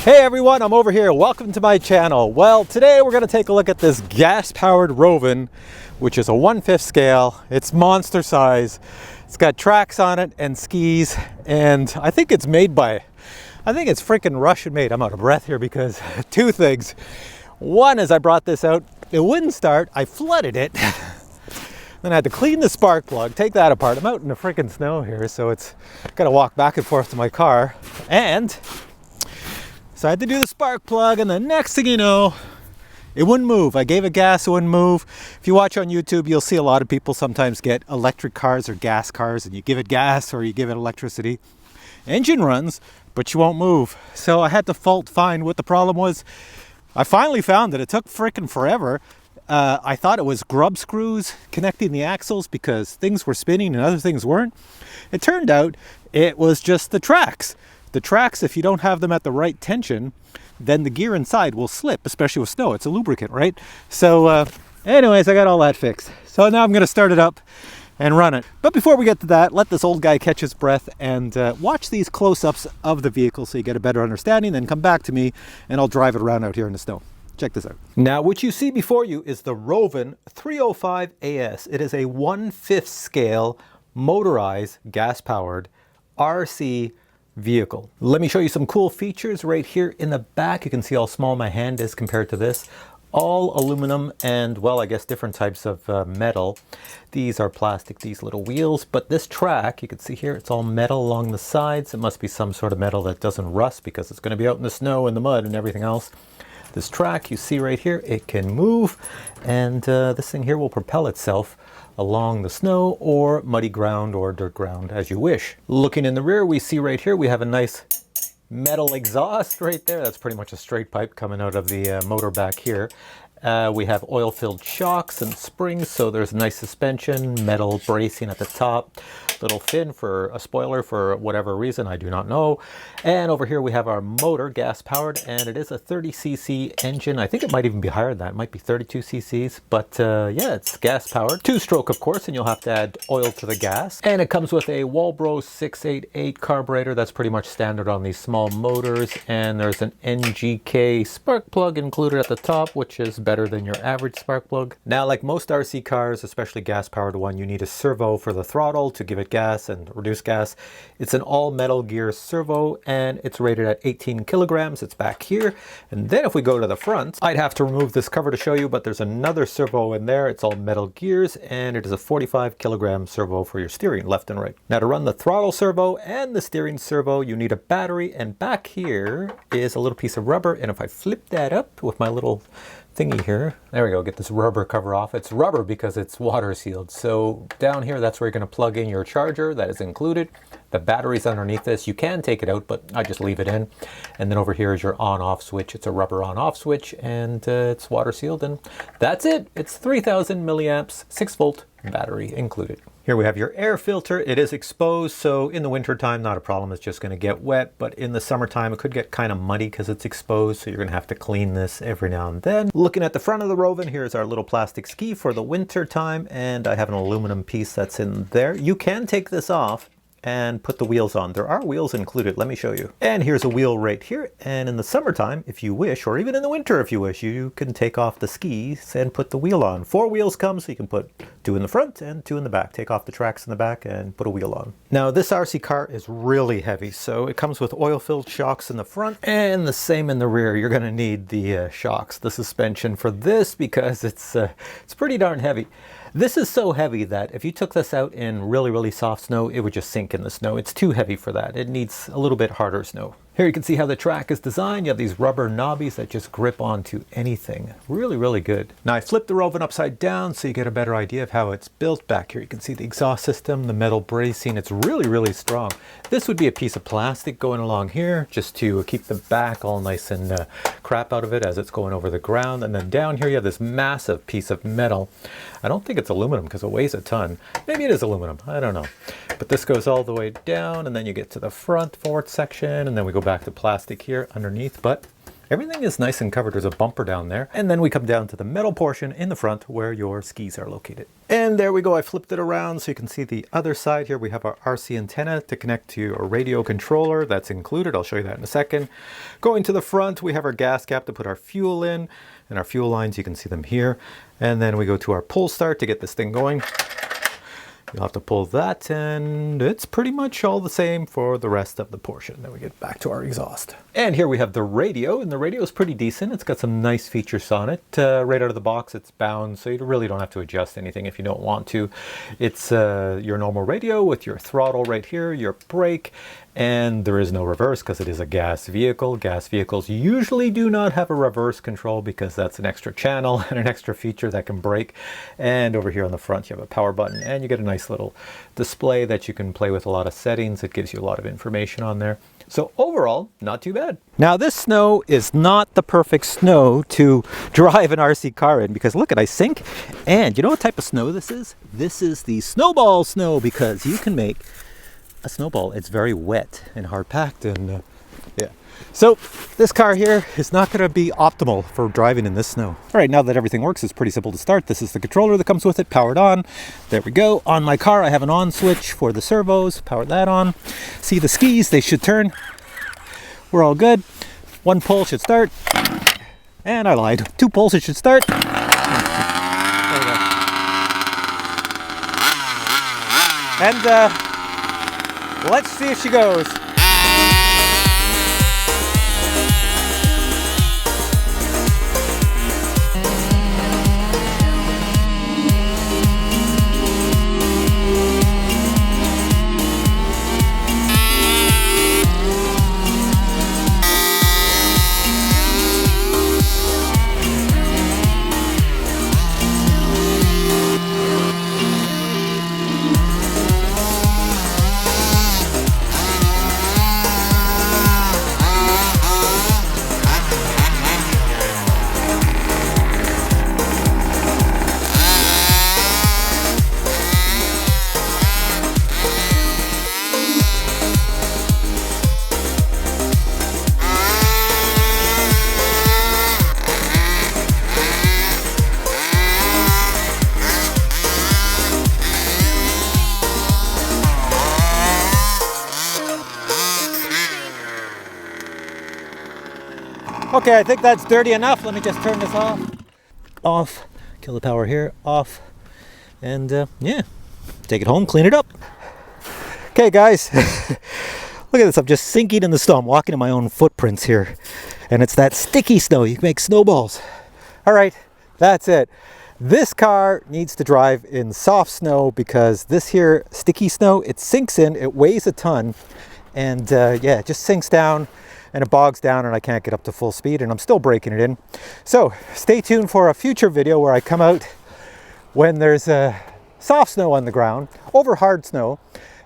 Hey everyone, I'm over here. Welcome to my channel. Well, today we're going to take a look at this gas-powered ROVAN, which is a 1/5 scale. It's monster size. It's got tracks on it and skis, and I think it's freaking Russian made. I'm out of breath here because two things. One is I brought this out, it wouldn't start, I flooded it. Then I had to clean the spark plug, take that apart. I'm out in the freaking snow here, so it's got to walk back and forth to my car. And so I had to do the spark plug, and the next thing you know, it wouldn't move. I gave it gas, it wouldn't move. If you watch on YouTube, you'll see a lot of people sometimes get electric cars or gas cars, and you give it gas or you give it electricity. Engine runs, but you won't move. So I had to fault find what the problem was. I finally found it. It took freaking forever. I thought it was grub screws connecting the axles because things were spinning and other things weren't. It turned out it was just the tracks. The tracks, if you don't have them at the right tension, then the gear inside will slip, especially with snow. It's a lubricant, right? So anyways, I got all that fixed. So now I'm going to start it up and run it. But before we get to that, let this old guy catch his breath and watch these close-ups of the vehicle so you get a better understanding. Then come back to me and I'll drive it around out here in the snow. Check this out. Now, what you see before you is the ROVAN 305AS. It is a 1/5 scale motorized gas-powered RC vehicle. Let me show you some cool features right here in the back. You can see how small my hand is compared to this. All aluminum and, well, I guess different types of metal. These are plastic, these little wheels, but this track, you can see here, it's all metal along the sides. It must be some sort of metal that doesn't rust because it's going to be out in the snow and the mud and everything else. This track you see right here, it can move, and this thing here will propel itself along the snow or muddy ground or dirt ground as you wish. Looking in the rear, we see right here we have a nice metal exhaust right there. That's pretty much a straight pipe coming out of the motor back here. We have oil-filled shocks and springs, so there's nice suspension, metal bracing at the top, little fin for a spoiler for whatever reason, I do not know. And over here we have our motor, gas-powered, and it is a 30cc engine. I think it might even be higher than that. It might be 32 cc's, but yeah, it's gas-powered. Two-stroke, of course, and you'll have to add oil to the gas. And it comes with a Walbro 688 carburetor. That's pretty much standard on these small motors. And there's an NGK spark plug included at the top, which is better than your average spark plug. Now, like most RC cars, especially gas-powered one, you need a servo for the throttle to give it gas and reduce gas. It's an all-metal gear servo, and it's rated at 18 kilograms. It's back here. And then if we go to the front, I'd have to remove this cover to show you, but there's another servo in there. It's all metal gears, and it is a 45 kilogram servo for your steering, left and right. Now, to run the throttle servo and the steering servo, you need a battery, and back here is a little piece of rubber, and if I flip that up with my little thingy here, there we go, get this rubber cover off. It's rubber because it's water sealed. So down here, that's where you're going to plug in your charger. That is included. The battery's underneath this. You can take it out, but I just leave it in. And then over here is your on-off switch. It's a rubber on-off switch, and it's water sealed, and that's it. It's 3000 milliamps, 6-volt battery included. Here we have your air filter. It is exposed, so in the winter time, not a problem. It's just going to get wet, but in the summertime, it could get kind of muddy because it's exposed, so you're going to have to clean this every now and then. Looking at the front of the ROVAN, here's our little plastic ski for the winter time, and I have an aluminum piece that's in there. You can take this off and put the wheels on. There are wheels included. Let me show you. And here's a wheel right here. And in the summertime, if you wish, or even in the winter if you wish, you can take off the skis and put the wheel on. 4 wheels come, so you can put 2 in the front and 2 in the back. Take off the tracks in the back and put a wheel on. Now, this RC car is really heavy, so it comes with oil-filled shocks in the front and the same in the rear. You're gonna need the shocks, the suspension for this, because it's pretty darn heavy. This is so heavy that if you took this out in really, really soft snow, it would just sink in the snow. It's too heavy for that. It needs a little bit harder snow. Here you can see how the track is designed. You have these rubber knobbies that just grip onto anything. Really, really good. Now I flipped the ROVAN upside down so you get a better idea of how it's built. Back here you can see the exhaust system, the metal bracing. It's really, really strong. This would be a piece of plastic going along here just to keep the back all nice and crap out of it as it's going over the ground. And then down here you have this massive piece of metal. I don't think it's aluminum because it weighs a ton. Maybe it is aluminum. I don't know. But this goes all the way down, and then you get to the front forward section, and then we go back to plastic here underneath. But Everything is nice and covered. There's a bumper down there. And then we come down to the metal portion in the front where your skis are located. And there we go. I flipped it around so you can see the other side here. We have our RC antenna to connect to your radio controller. That's included. I'll show you that in a second. Going to the front, we have our gas cap to put our fuel in. And our fuel lines, you can see them here. And then we go to our pull start to get this thing going. You'll have to pull that, and it's pretty much all the same for the rest of the portion. Then we get back to our exhaust. And here we have the radio, and the radio is pretty decent. It's got some nice features on it. Right out of the box, it's bound, so you really don't have to adjust anything if you don't want to. It's your normal radio with your throttle right here, your brake, and there is no reverse because it is a gas vehicle. Gas vehicles usually do not have a reverse control because that's an extra channel and an extra feature that can break. And over here on the front, you have a power button, and you get a nice little display that you can play with a lot of settings. It gives you a lot of information on there. So overall, not too bad. Now this snow is not the perfect snow to drive an RC car in because look, I sink. And you know what type of snow this is? This is the snowball snow because you can make a snowball. It's very wet and hard packed, and yeah. So this car here is not going to be optimal for driving in this snow. All right, now that everything works, it's pretty simple to start. This is the controller that comes with it, powered on. There we go. On my car, I have an on switch for the servos. Power that on. See the skis, they should turn. We're all good. One pull should start. And I lied. 2 pulls, it should start. There we go. And let's see if she goes. Okay, I think that's dirty enough. Let me just turn this off. Off. Kill the power here. Off. And yeah, take it home, clean it up. Okay, guys. Look at this. I'm just sinking in the snow. I'm walking in my own footprints here. And it's that sticky snow. You can make snowballs. All right, that's it. This car needs to drive in soft snow because this here sticky snow, it sinks in, it weighs a ton. And yeah, it just sinks down. And it bogs down and I can't get up to full speed and I'm still breaking it in. So stay tuned for a future video where I come out when there's soft snow on the ground over hard snow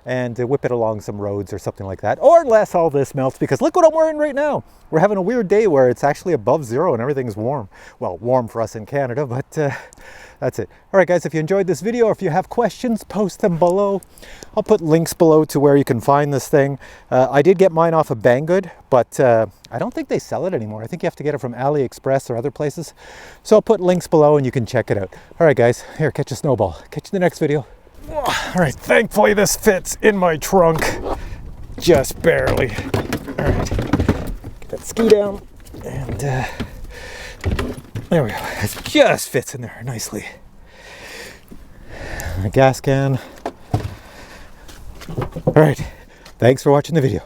and whip it along some roads or something like that. Or unless all this melts, because look what I'm wearing right now. We're having a weird day where it's actually above zero and everything's warm. Well, warm for us in Canada, but that's it. All right, guys, if you enjoyed this video or if you have questions, post them below. I'll put links below to where you can find this thing. I did get mine off of Banggood, but I don't think they sell it anymore. I think you have to get it from ALIEXPRESS or other places. So I'll put links below and you can check it out. All right, guys, here, catch a snowball. Catch you in the next video. All right, thankfully this fits in my trunk. Just barely. All right, get that ski down and there we go. It just fits in there nicely. A gas can. All right, thanks for watching the video.